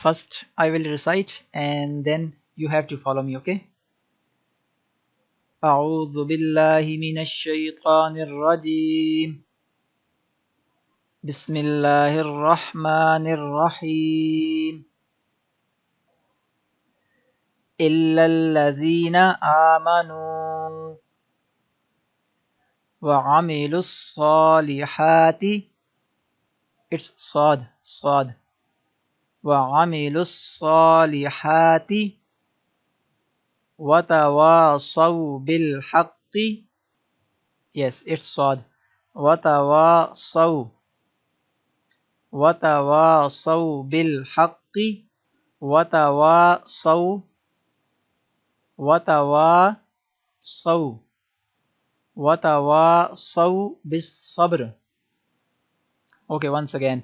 First I will recite and then you have to follow me, okay? أعوذ بالله من الشيطان الرجيم بسم الله الرحمن الرحيم إلا الذين آمنوا وعملوا الصالحات. It's صاد. وعملوا الصالحات وتواصوا بالحق. Yes, it's صاد. وتواصوا بالحق وتواصوا وتواصوا وتواصوا بالصبر. Okay, once again.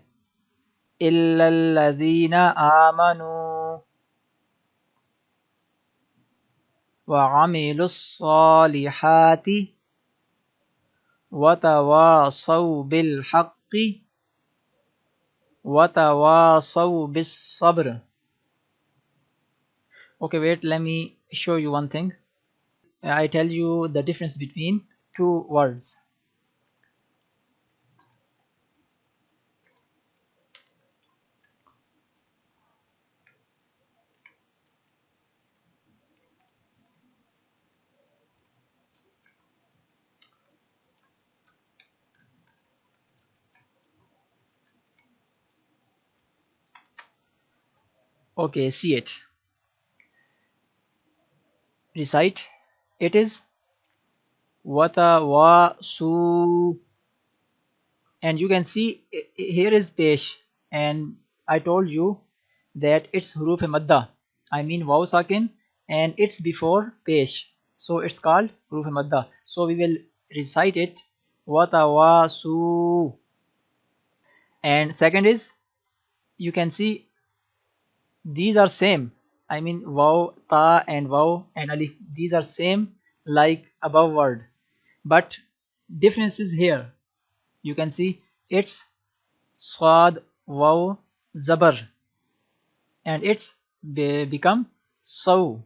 إلا الذين آمنوا وعملوا الصالحات وتواصوا بالحق وتواصوا بالصبر. Okay, wait, let me show you one thing. I tell you the difference between two words. Okay, see it. Recite. It is watawasu, and you can see here is pesh, and I told you that it's huruf madda. I mean waw sakin, and it's before pesh, so it's called huruf madda. So we will recite it watawasu. And second is, you can see these are same. I mean waw, ta and waw and alif, these are same like above word, but difference is here. You can see it's sad waw zabar, and it's become so.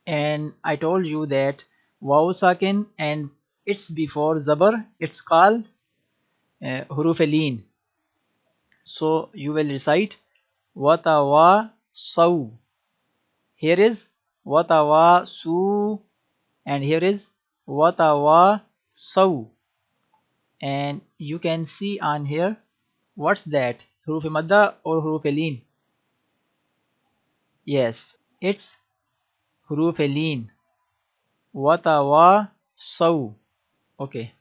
And I told you that waw sakin and it's before zabar, it's called huruf leen. So you will recite watawa saw. Here is watawa su, and here is watawa saw. And you can see on here, what's that, huruf madda or huruf leen? Yes, it's huruf leen. Watawa saw. Okay.